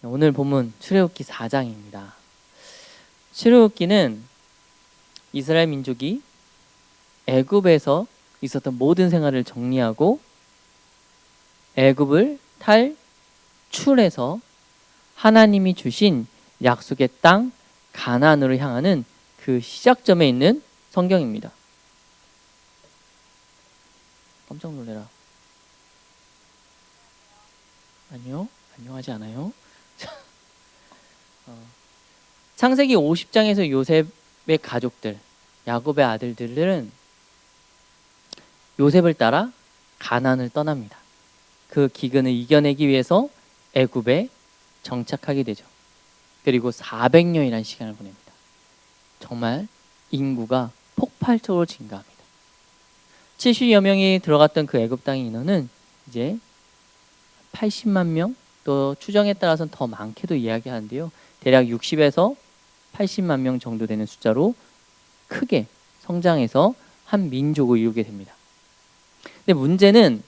오늘 본문 출애굽기 4장입니다. 출애굽기는 이스라엘 민족이 애굽에서 있었던 모든 생활을 정리하고 애굽을 탈출해서 하나님이 주신 약속의 땅 가나안으로 향하는 그 시작점에 있는 성경입니다. 깜짝 놀래라. 아니요, 안녕하지 않아요. 창세기 50장에서 요셉의 가족들, 야곱의 아들들은 요셉을 따라 가나안을 떠납니다. 그 기근을 이겨내기 위해서 애굽에 정착하게 되죠. 그리고 400년이라는 시간을 보냅니다. 정말 인구가 폭발적으로 증가합니다. 70여 명이 들어갔던 그 애굽 땅의 인원은 이제 80만 명, 또 추정에 따라서는 더 많게도 이야기하는데요. 대략 60에서 80만 명 정도 되는 숫자로 크게 성장해서 한 민족을 이루게 됩니다. 근데 문제는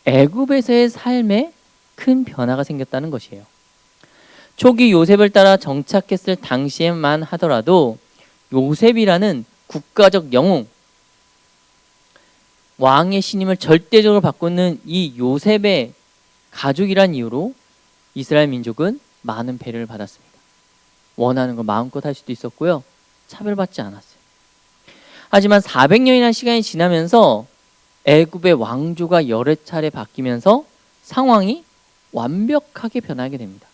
애굽에서의 삶에 큰 변화가 생겼다는 것이에요. 초기 요셉을 따라 정착했을 당시에만 하더라도 요셉이라는 국가적 영웅, 왕의 신임을 절대적으로 받고 있는 이 요셉의 가족이란 이유로 이스라엘 민족은 많은 배려를 받았습니다. 원하는 걸 마음껏 할 수도 있었고요. 차별받지 않았어요. 하지만 400년이라는 시간이 지나면서 애굽의 왕조가 여러 차례 바뀌면서 상황이 완벽하게 변하게 됩니다.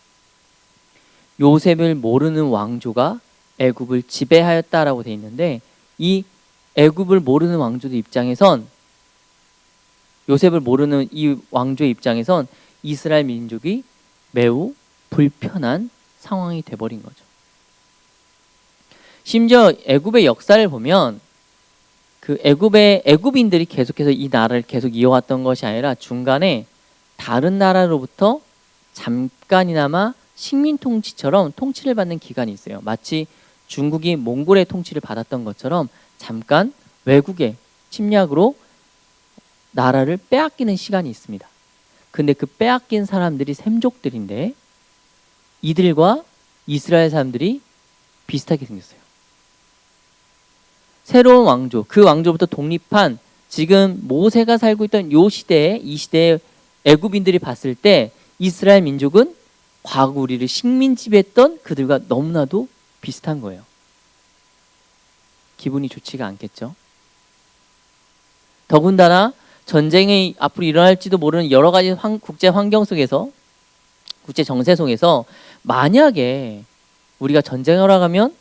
요셉을 모르는 왕조가 애굽을 지배하였다라고 되어 있는데, 이 애굽을 모르는 왕조의 입장에선, 요셉을 모르는 이 왕조의 입장에선 이스라엘 민족이 매우 불편한 상황이 돼버린 거죠. 심지어 애굽의 역사를 보면 그 애굽인들이 계속해서 이 나라를 계속 이어왔던 것이 아니라 중간에 다른 나라로부터 잠깐이나마 식민 통치처럼 통치를 받는 기간이 있어요. 마치 중국이 몽골의 통치를 받았던 것처럼 잠깐 외국의 침략으로 나라를 빼앗기는 시간이 있습니다. 근데 그 빼앗긴 사람들이 셈족들인데 이들과 이스라엘 사람들이 비슷하게 생겼어요. 새로운 왕조, 그 왕조부터 독립한 지금 모세가 살고 있던 이 시대의 애굽인들이 봤을 때 이스라엘 민족은 과거 우리를 식민 지배했던 그들과 너무나도 비슷한 거예요. 기분이 좋지가 않겠죠. 더군다나 전쟁이 앞으로 일어날지도 모르는 여러 가지 국제 환경 속에서, 국제 정세 속에서 만약에 우리가 전쟁을 하면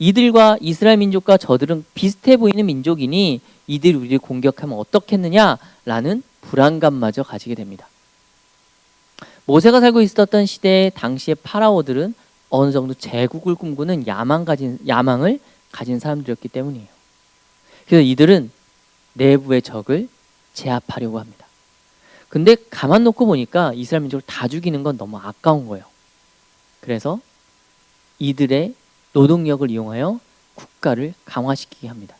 이들과 이스라엘 민족과 저들은 비슷해 보이는 민족이니 이들이 우리를 공격하면 어떻겠느냐라는 불안감마저 가지게 됩니다. 모세가 살고 있었던 시대의 당시의 파라오들은 어느 정도 제국을 꿈꾸는 야망을 가진 사람들이었기 때문이에요. 그래서 이들은 내부의 적을 제압하려고 합니다. 근데 가만 놓고 보니까 이스라엘 민족을 다 죽이는 건 너무 아까운 거예요. 그래서 이들의 노동력을 이용하여 국가를 강화시키게 합니다.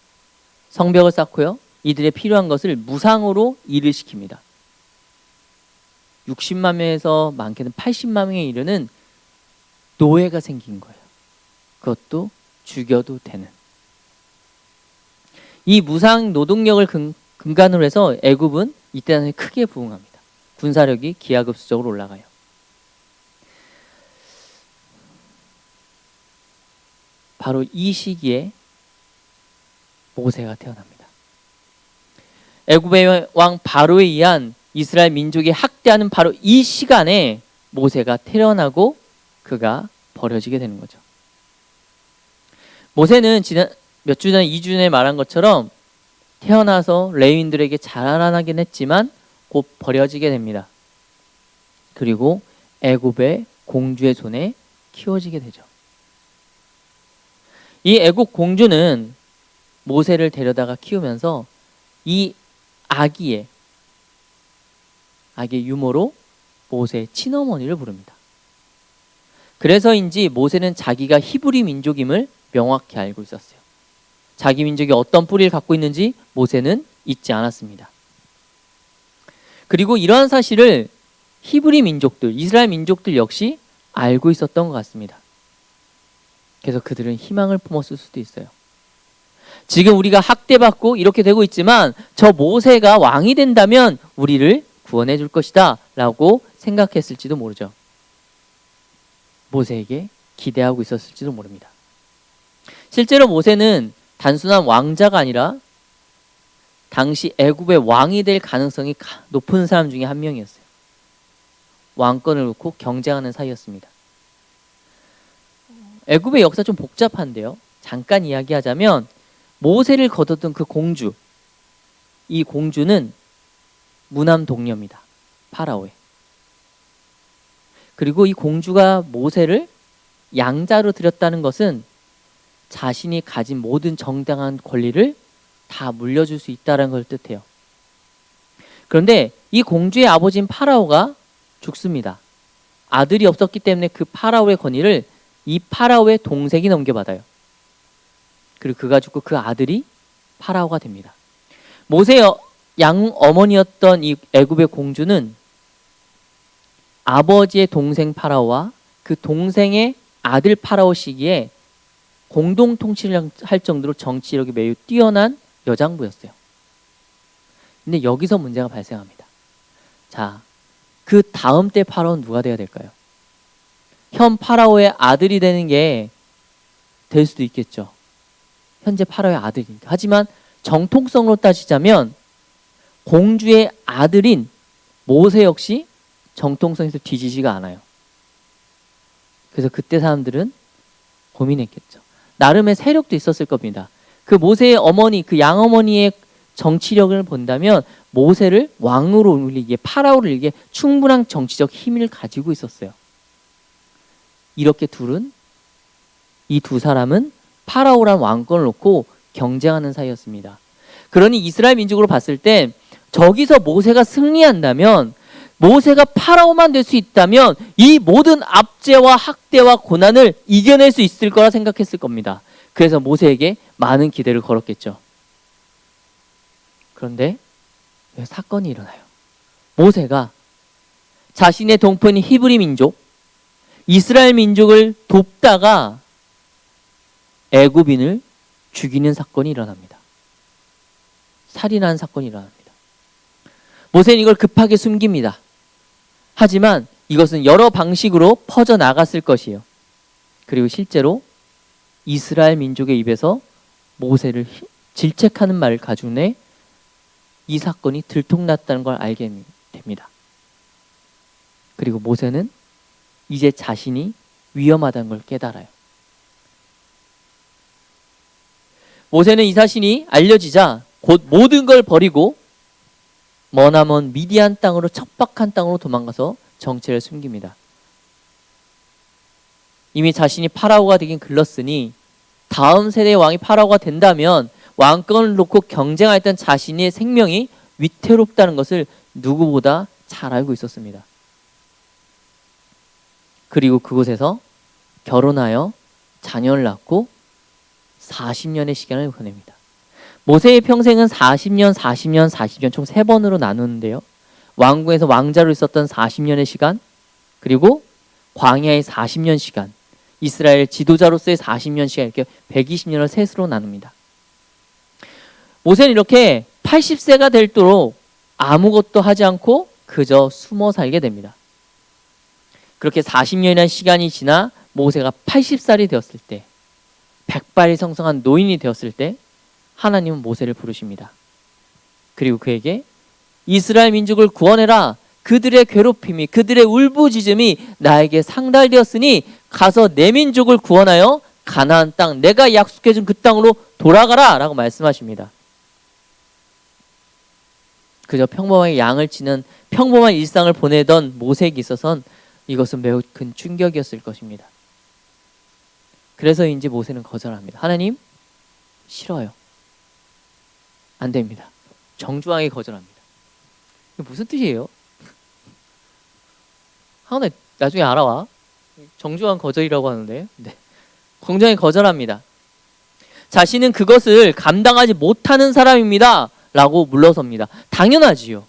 성벽을 쌓고요. 이들의 필요한 것을 무상으로 일을 시킵니다. 60만 명에서 많게는 80만 명에 이르는 노예가 생긴 거예요. 그것도 죽여도 되는. 이 무상 노동력을 근간으로 해서 애굽은 이때 크게 부흥합니다. 군사력이 기하급수적으로 올라가요. 바로 이 시기에 모세가 태어납니다. 애굽의 왕 바로에 의한 이스라엘 민족이 학대하는 바로 이 시간에 모세가 태어나고 그가 버려지게 되는 거죠. 모세는 지난 몇 주 전에 2주 전에 말한 것처럼 태어나서 레위인들에게 자라나긴 했지만 곧 버려지게 됩니다. 그리고 애굽의 공주의 손에 키워지게 되죠. 이 애굽 공주는 모세를 데려다가 키우면서 이 아기의 유모로 모세의 친어머니를 부릅니다. 그래서인지 모세는 자기가 히브리 민족임을 명확히 알고 있었어요. 자기 민족이 어떤 뿌리를 갖고 있는지 모세는 잊지 않았습니다. 그리고 이러한 사실을 히브리 민족들, 이스라엘 민족들 역시 알고 있었던 것 같습니다. 그래서 그들은 희망을 품었을 수도 있어요. 지금 우리가 학대받고 이렇게 되고 있지만 저 모세가 왕이 된다면 우리를 구원해 줄 것이다 라고 생각했을지도 모르죠. 모세에게 기대하고 있었을지도 모릅니다. 실제로 모세는 단순한 왕자가 아니라 당시 애굽의 왕이 될 가능성이 높은 사람 중에 한 명이었어요. 왕권을 놓고 경쟁하는 사이였습니다. 애굽의 역사 좀 복잡한데요. 잠깐 이야기하자면 모세를 거뒀던 그 공주, 이 공주는 무남 동녀입니다. 파라오의. 그리고 이 공주가 모세를 양자로 들였다는 것은 자신이 가진 모든 정당한 권리를 다 물려줄 수 있다는 걸 뜻해요. 그런데 이 공주의 아버지인 파라오가 죽습니다. 아들이 없었기 때문에 그 파라오의 권위를 이 파라오의 동생이 넘겨받아요. 그리고 그가 죽고 그 아들이 파라오가 됩니다. 모세의 양어머니였던 이 애굽의 공주는 아버지의 동생 파라오와 그 동생의 아들 파라오 시기에 공동 통치를 할 정도로 정치력이 매우 뛰어난 여장부였어요. 근데 여기서 문제가 발생합니다. 자, 그 다음 때 파라오는 누가 돼야 될까요? 현 파라오의 아들이 되는 게 될 수도 있겠죠. 현재 파라오의 아들이니까. 하지만 정통성으로 따지자면 공주의 아들인 모세 역시 정통성에서 뒤지지가 않아요. 그래서 그때 사람들은 고민했겠죠. 나름의 세력도 있었을 겁니다. 그 모세의 어머니, 그 양어머니의 정치력을 본다면 모세를 왕으로 올리기에, 파라오를 이기에 충분한 정치적 힘을 가지고 있었어요. 이렇게 이 두 사람은 파라오란 왕권을 놓고 경쟁하는 사이였습니다. 그러니 이스라엘 민족으로 봤을 때 저기서 모세가 승리한다면, 모세가 파라오만 될 수 있다면 이 모든 압제와 학대와 고난을 이겨낼 수 있을 거라 생각했을 겁니다. 그래서 모세에게 많은 기대를 걸었겠죠. 그런데 사건이 일어나요. 모세가 자신의 동포인 히브리 민족, 이스라엘 민족을 돕다가 애굽인을 죽이는 사건이 일어납니다. 살인하는 사건이 일어납니다. 모세는 이걸 급하게 숨깁니다. 하지만 이것은 여러 방식으로 퍼져나갔을 것이에요. 그리고 실제로 이스라엘 민족의 입에서 모세를 질책하는 말을 가져내 이 사건이 들통났다는 걸 알게 됩니다. 그리고 모세는 이제 자신이 위험하다는 걸 깨달아요. 모세는 이 사실이 알려지자 곧 모든 걸 버리고 머나먼 미디안 땅으로, 척박한 땅으로 도망가서 정체를 숨깁니다. 이미 자신이 파라오가 되긴 글렀으니 다음 세대의 왕이 파라오가 된다면 왕권을 놓고 경쟁했던 자신의 생명이 위태롭다는 것을 누구보다 잘 알고 있었습니다. 그리고 그곳에서 결혼하여 자녀를 낳고 40년의 시간을 보냅니다. 모세의 평생은 40년, 40년, 40년 총 3번으로 나누는데요. 왕궁에서 왕자로 있었던 40년의 시간, 그리고 광야의 40년 시간, 이스라엘 지도자로서의 40년 시간, 이렇게 120년을 셋으로 나눕니다. 모세는 이렇게 80세가 될도록 아무것도 하지 않고 그저 숨어 살게 됩니다. 그렇게 40년이라는 시간이 지나 모세가 80살이 되었을 때, 백발이 성성한 노인이 되었을 때 하나님은 모세를 부르십니다. 그리고 그에게 이스라엘 민족을 구원해라. 그들의 괴롭힘이, 그들의 울부짖음이 나에게 상달되었으니 가서 내 민족을 구원하여 가나안 땅, 내가 약속해준 그 땅으로 돌아가라 라고 말씀하십니다. 그저 평범하게 양을 치는 평범한 일상을 보내던 모세에게 있어서는 이것은 매우 큰 충격이었을 것입니다. 그래서인지 모세는 거절합니다. 하나님, 싫어요. 안 됩니다. 정중하게 거절합니다. 이게 무슨 뜻이에요? 하나 나중에 알아와. 정중한 거절이라고 하는데, 네. 정중하게 거절합니다. 자신은 그것을 감당하지 못하는 사람입니다 라고 물러섭니다. 당연하지요.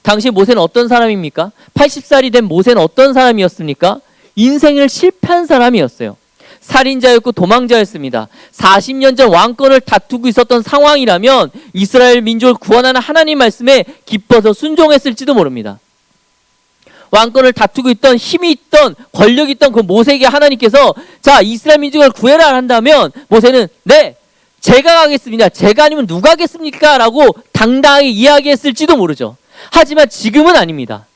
당시 모세는 어떤 사람입니까? 80살이 된 모세는 어떤 사람이었습니까? 인생을 실패한 사람이었어요. 살인자였고 도망자였습니다. 40년 전 왕권을 다투고 있었던 상황이라면 이스라엘 민족을 구원하는 하나님 말씀에 기뻐서 순종했을지도 모릅니다. 왕권을 다투고 있던 힘이 있던 권력이 있던 그 모세에게 하나님께서 자 이스라엘 민족을 구해라 한다면 모세는 네 제가 가겠습니다. 제가 아니면 누가 하겠습니까? 라고 당당하게 이야기했을지도 모르죠. 하지만 지금은 아닙니다.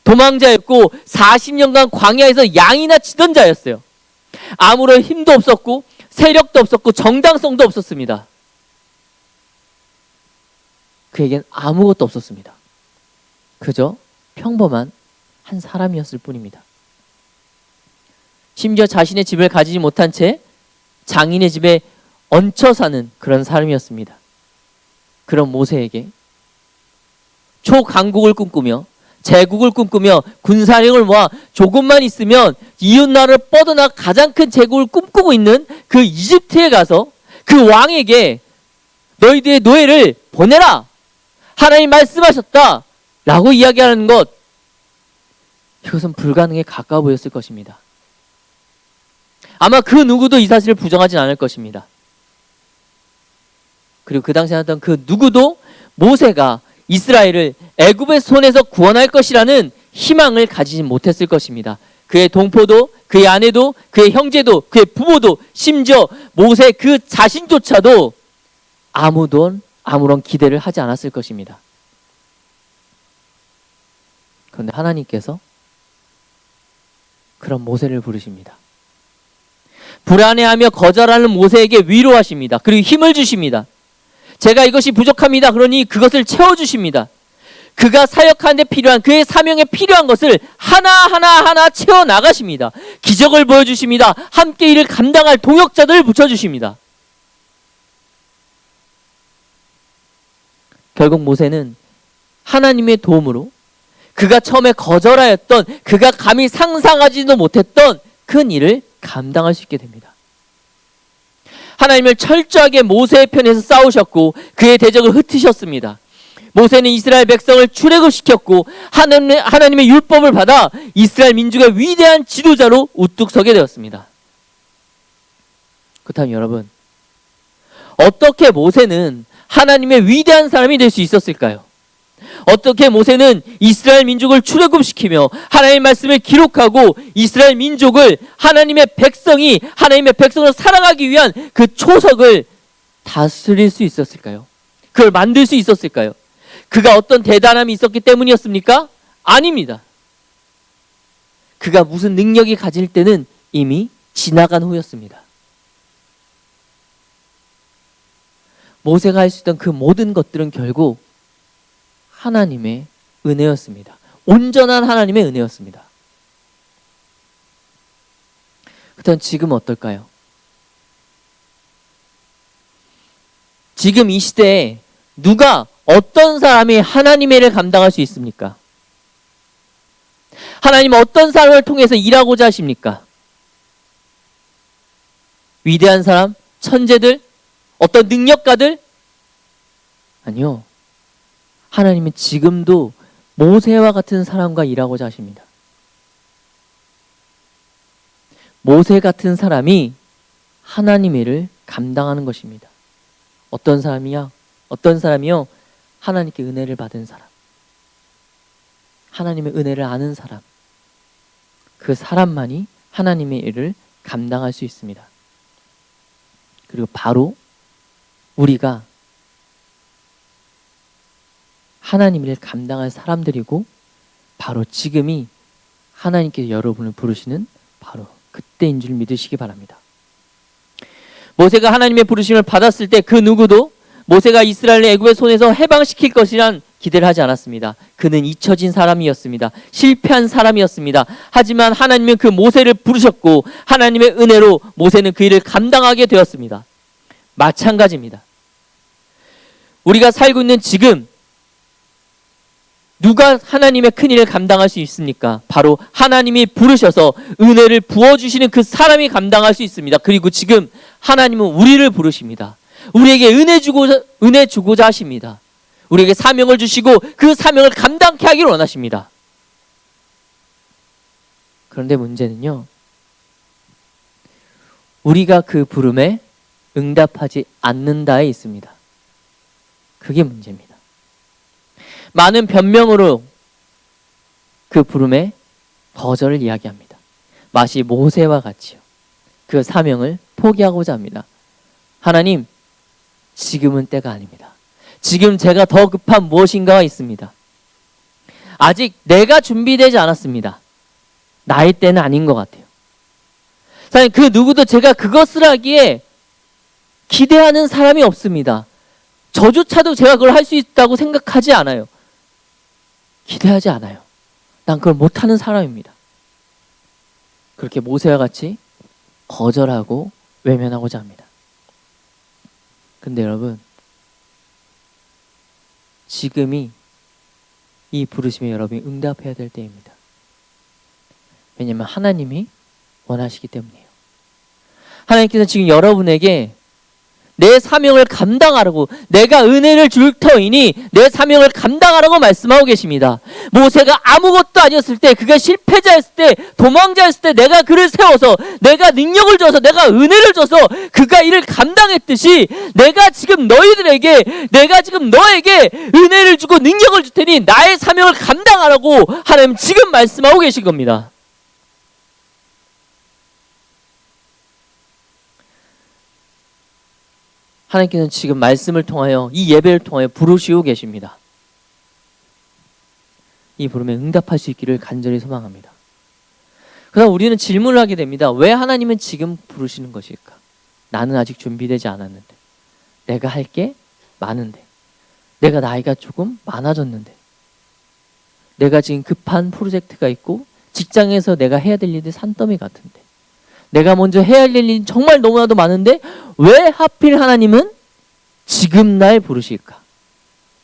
도망자였고 40년간 광야에서 양이나 치던 자였어요. 아무런 힘도 없었고 세력도 없었고 정당성도 없었습니다. 그에겐 아무것도 없었습니다. 그저 평범한 한 사람이었을 뿐입니다. 심지어 자신의 집을 가지지 못한 채 장인의 집에 얹혀 사는 그런 사람이었습니다. 그런 모세에게 초강국을 꿈꾸며 제국을 꿈꾸며 군사력을 모아 조금만 있으면 이웃나라를 뻗어나 가장 큰 제국을 꿈꾸고 있는 그 이집트에 가서 그 왕에게 너희들의 노예를 보내라! 하나님 말씀하셨다! 라고 이야기하는 것, 이것은 불가능에 가까워 보였을 것입니다. 아마 그 누구도 이 사실을 부정하진 않을 것입니다. 그리고 그 당시에 하던 그 누구도 모세가 이스라엘을 애굽의 손에서 구원할 것이라는 희망을 가지지 못했을 것입니다. 그의 동포도, 그의 아내도, 그의 형제도, 그의 부모도, 심지어 모세 그 자신조차도 아무런 기대를 하지 않았을 것입니다. 그런데 하나님께서 그런 모세를 부르십니다. 불안해하며 거절하는 모세에게 위로하십니다. 그리고 힘을 주십니다. 제가 이것이 부족합니다. 그러니 그것을 채워주십니다. 그가 사역하는 데 필요한 그의 사명에 필요한 것을 하나하나 채워나가십니다. 기적을 보여주십니다. 함께 이를 감당할 동역자들을 붙여주십니다. 결국 모세는 하나님의 도움으로 그가 처음에 거절하였던 그가 감히 상상하지도 못했던 큰 일을 감당할 수 있게 됩니다. 하나님을 철저하게 모세의 편에서 싸우셨고 그의 대적을 흩으셨습니다. 모세는 이스라엘 백성을 출애굽시켰고 하나님의 율법을 받아 이스라엘 민족의 위대한 지도자로 우뚝 서게 되었습니다. 그렇다면 여러분, 어떻게 모세는 하나님의 위대한 사람이 될 수 있었을까요? 어떻게 모세는 이스라엘 민족을 출애굽시키며 하나님의 말씀을 기록하고 이스라엘 민족을 하나님의 백성으로 살아가기 위한 그 초석을 다스릴 수 있었을까요? 그걸 만들 수 있었을까요? 그가 어떤 대단함이 있었기 때문이었습니까? 아닙니다. 그가 무슨 능력이 가질 때는 이미 지나간 후였습니다. 모세가 할 수 있던 그 모든 것들은 결국 하나님의 은혜였습니다. 온전한 하나님의 은혜였습니다. 그렇다면 지금 어떨까요? 지금 이 시대에 누가 어떤 사람이 하나님의 일을 감당할 수 있습니까? 하나님은 어떤 사람을 통해서 일하고자 하십니까? 위대한 사람? 천재들? 어떤 능력가들? 아니요. 하나님은 지금도 모세와 같은 사람과 일하고자 하십니다. 모세 같은 사람이 하나님의 일을 감당하는 것입니다. 어떤 사람이요? 하나님께 은혜를 받은 사람. 하나님의 은혜를 아는 사람. 그 사람만이 하나님의 일을 감당할 수 있습니다. 그리고 바로 우리가 하나님의 일을 감당할 사람들이고 바로 지금이 하나님께서 여러분을 부르시는 바로 그때인 줄 믿으시기 바랍니다. 모세가 하나님의 부르심을 받았을 때 그 누구도 모세가 이스라엘을 애굽의 손에서 해방시킬 것이란 기대를 하지 않았습니다. 그는 잊혀진 사람이었습니다. 실패한 사람이었습니다. 하지만 하나님은 그 모세를 부르셨고 하나님의 은혜로 모세는 그 일을 감당하게 되었습니다. 마찬가지입니다. 우리가 살고 있는 지금 누가 하나님의 큰 일을 감당할 수 있습니까? 바로 하나님이 부르셔서 은혜를 부어주시는 그 사람이 감당할 수 있습니다. 그리고 지금 하나님은 우리를 부르십니다. 우리에게 은혜 주고자 하십니다. 우리에게 사명을 주시고 그 사명을 감당케 하기를 원하십니다. 그런데 문제는요, 우리가 그 부름에 응답하지 않는다에 있습니다. 그게 문제입니다. 많은 변명으로 그 부름에 거절을 이야기합니다. 마치 모세와 같이요. 그 사명을 포기하고자 합니다. 하나님, 지금은 때가 아닙니다. 지금 제가 더 급한 무엇인가가 있습니다. 아직 내가 준비되지 않았습니다. 나의 때는 아닌 것 같아요. 사실 그 누구도 제가 그것을 하기에 기대하는 사람이 없습니다. 저조차도 제가 그걸 할 수 있다고 생각하지 않아요. 기대하지 않아요. 난 그걸 못하는 사람입니다. 그렇게 모세와 같이 거절하고 외면하고자 합니다. 근데 여러분, 지금이 이 부르심에 여러분이 응답해야 될 때입니다. 왜냐하면 하나님이 원하시기 때문이에요. 하나님께서 지금 여러분에게 내 사명을 감당하라고, 내가 은혜를 줄 터이니 내 사명을 감당하라고 말씀하고 계십니다. 모세가 아무것도 아니었을 때, 그가 실패자였을 때, 도망자였을 때 내가 그를 세워서, 내가 능력을 줘서, 내가 은혜를 줘서 그가 이를 감당했듯이 내가 지금 너희들에게, 내가 지금 너에게 은혜를 주고 능력을 줄 테니 나의 사명을 감당하라고 하나님 지금 말씀하고 계신 겁니다. 하나님께서는 지금 말씀을 통하여, 이 예배를 통하여 부르시고 계십니다. 이 부름에 응답할 수 있기를 간절히 소망합니다. 그러나 우리는 질문을 하게 됩니다. 왜 하나님은 지금 부르시는 것일까? 나는 아직 준비되지 않았는데, 내가 할 게 많은데, 내가 나이가 조금 많아졌는데, 내가 지금 급한 프로젝트가 있고 직장에서 내가 해야 될 일이 산더미 같은데, 내가 먼저 해야 할 일이 정말 너무나도 많은데 왜 하필 하나님은 지금 날 부르실까?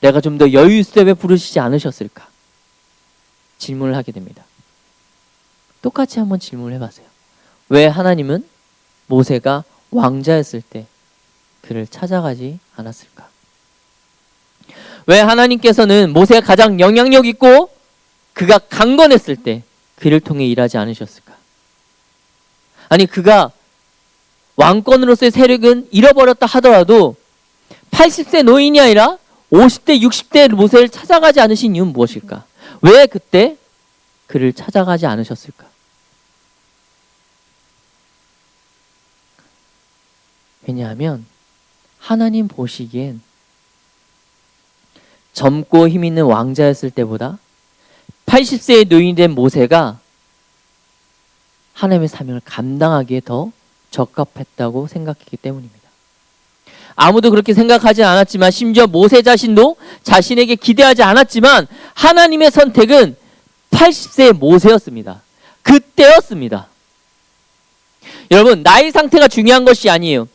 내가 좀 더 여유 있을 때 왜 부르시지 않으셨을까? 질문을 하게 됩니다. 똑같이 한번 질문을 해봤어요. 왜 하나님은 모세가 왕자였을 때 그를 찾아가지 않았을까? 왜 하나님께서는 모세가 가장 영향력 있고 그가 강건했을 때 그를 통해 일하지 않으셨을까? 아니, 그가 왕권으로서의 세력은 잃어버렸다 하더라도 80세 노인이 아니라 50대, 60대 모세를 찾아가지 않으신 이유는 무엇일까? 왜 그때 그를 찾아가지 않으셨을까? 왜냐하면 하나님 보시기엔 젊고 힘 있는 왕자였을 때보다 80세의 노인이 된 모세가 하나님의 사명을 감당하기에 더 적합했다고 생각했기 때문입니다. 아무도 그렇게 생각하지 않았지만, 심지어 모세 자신도 자신에게 기대하지 않았지만 하나님의 선택은 80세의 모세였습니다. 그때였습니다. 여러분, 나이 상태가 중요한 것이 아니에요.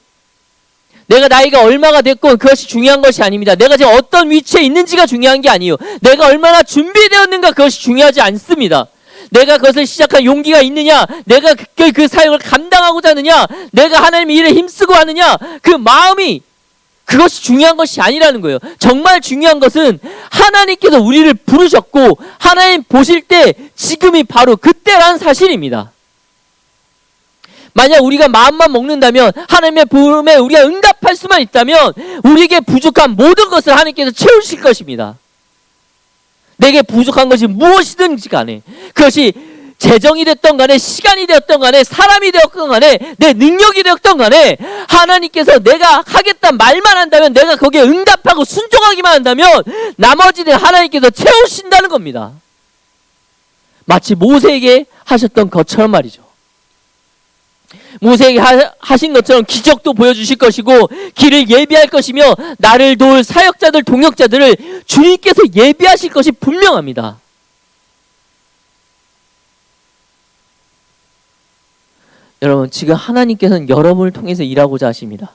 내가 나이가 얼마가 됐건 그것이 중요한 것이 아닙니다. 내가 지금 어떤 위치에 있는지가 중요한 게 아니에요. 내가 얼마나 준비되었는가, 그것이 중요하지 않습니다. 내가 그것을 시작할 용기가 있느냐, 내가 그 사역을 감당하고자 하느냐, 내가 하나님의 일에 힘쓰고 하느냐, 그 마음이, 그것이 중요한 것이 아니라는 거예요. 정말 중요한 것은 하나님께서 우리를 부르셨고 하나님 보실 때 지금이 바로 그때라는 사실입니다. 만약 우리가 마음만 먹는다면, 하나님의 부름에 우리가 응답할 수만 있다면 우리에게 부족한 모든 것을 하나님께서 채우실 것입니다. 내게 부족한 것이 무엇이든지 간에, 그것이 재정이 됐던 간에, 시간이 되었던 간에, 사람이 되었던 간에, 내 능력이 되었던 간에, 하나님께서 내가 하겠다 말만 한다면, 내가 거기에 응답하고 순종하기만 한다면 나머지는 하나님께서 채우신다는 겁니다. 마치 모세에게 하셨던 것처럼 말이죠. 모세에게 하신 것처럼 기적도 보여주실 것이고 길을 예비할 것이며, 나를 도울 사역자들, 동역자들을 주님께서 예비하실 것이 분명합니다. 여러분, 지금 하나님께서는 여러분을 통해서 일하고자 하십니다.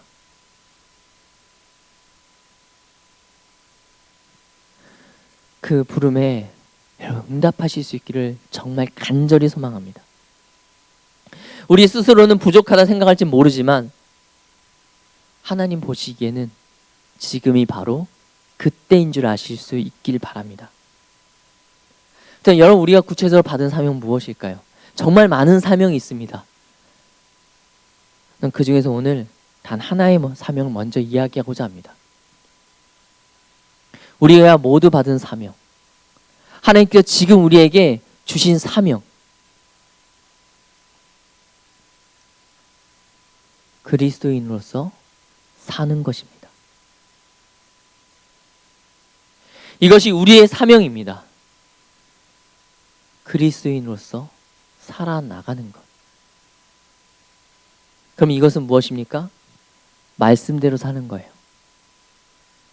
그 부름에 여러분 응답하실 수 있기를 정말 간절히 소망합니다. 우리 스스로는 부족하다 생각할지 모르지만 하나님 보시기에는 지금이 바로 그때인 줄 아실 수 있길 바랍니다. 여러분, 우리가 구체적으로 받은 사명 무엇일까요? 정말 많은 사명이 있습니다. 그 중에서 오늘 단 하나의 사명을 먼저 이야기하고자 합니다. 우리가 모두 받은 사명, 하나님께서 지금 우리에게 주신 사명, 그리스도인으로서 사는 것입니다. 이것이 우리의 사명입니다. 그리스도인으로서 살아나가는 것. 그럼 이것은 무엇입니까? 말씀대로 사는 거예요.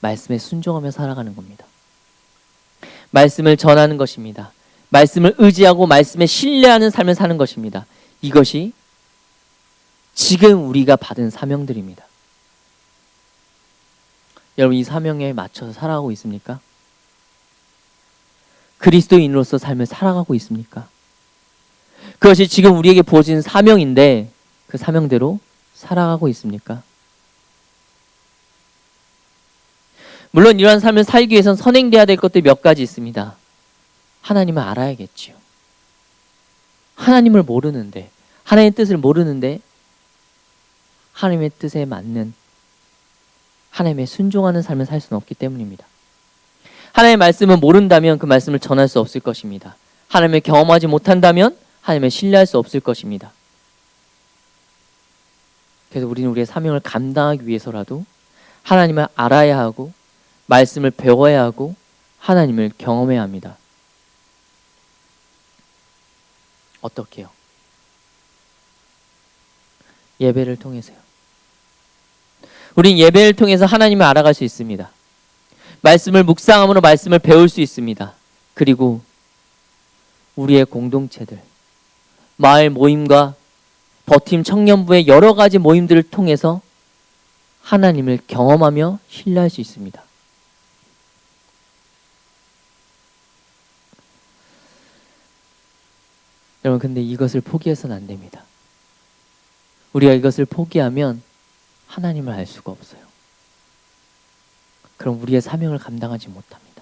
말씀에 순종하며 살아가는 겁니다. 말씀을 전하는 것입니다. 말씀을 의지하고 말씀에 신뢰하는 삶을 사는 것입니다. 이것이 지금 우리가 받은 사명들입니다. 여러분, 이 사명에 맞춰서 살아가고 있습니까? 그리스도인으로서 삶을 살아가고 있습니까? 그것이 지금 우리에게 부어진 사명인데 그 사명대로 살아가고 있습니까? 물론 이러한 삶을 살기 위해서는 선행돼야 될 것들이 몇 가지 있습니다. 하나님을 알아야겠지요. 하나님을 모르는데, 하나님의 뜻을 모르는데 하나님의 뜻에 맞는, 하나님의 순종하는 삶을 살 수는 없기 때문입니다. 하나님의 말씀을 모른다면 그 말씀을 전할 수 없을 것입니다. 하나님을 경험하지 못한다면 하나님을 신뢰할 수 없을 것입니다. 그래서 우리는 우리의 사명을 감당하기 위해서라도 하나님을 알아야 하고 말씀을 배워야 하고 하나님을 경험해야 합니다. 어떻게요? 예배를 통해서요. 우린 예배를 통해서 하나님을 알아갈 수 있습니다. 말씀을 묵상함으로 말씀을 배울 수 있습니다. 그리고 우리의 공동체들, 마을 모임과 버팀 청년부의 여러 가지 모임들을 통해서 하나님을 경험하며 신뢰할 수 있습니다. 여러분, 근데 이것을 포기해서는 안 됩니다. 우리가 이것을 포기하면 하나님을 알 수가 없어요. 그럼 우리의 사명을 감당하지 못합니다.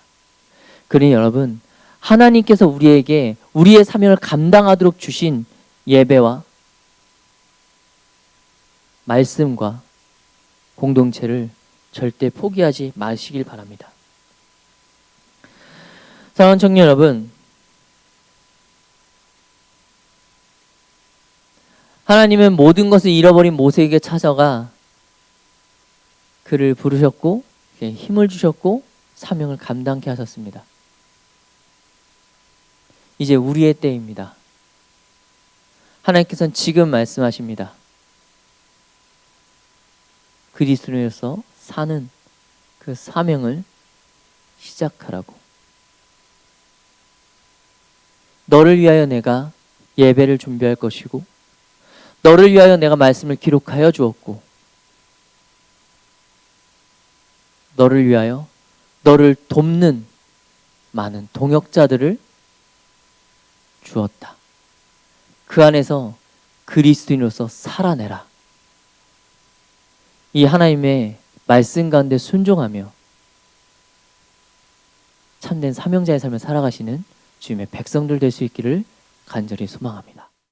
그러니 여러분, 하나님께서 우리에게 우리의 사명을 감당하도록 주신 예배와 말씀과 공동체를 절대 포기하지 마시길 바랍니다. 사랑하는 청년 여러분, 하나님은 모든 것을 잃어버린 모세에게 찾아가 그를 부르셨고 힘을 주셨고 사명을 감당케 하셨습니다. 이제 우리의 때입니다. 하나님께서는 지금 말씀하십니다. 그리스도인으로서 사는 그 사명을 시작하라고. 너를 위하여 내가 예배를 준비할 것이고 너를 위하여 내가 말씀을 기록하여 주었고 너를 위하여 너를 돕는 많은 동역자들을 주었다. 그 안에서 그리스도인으로서 살아내라. 이 하나님의 말씀 가운데 순종하며 참된 사명자의 삶을 살아가시는 주님의 백성들 될 수 있기를 간절히 소망합니다.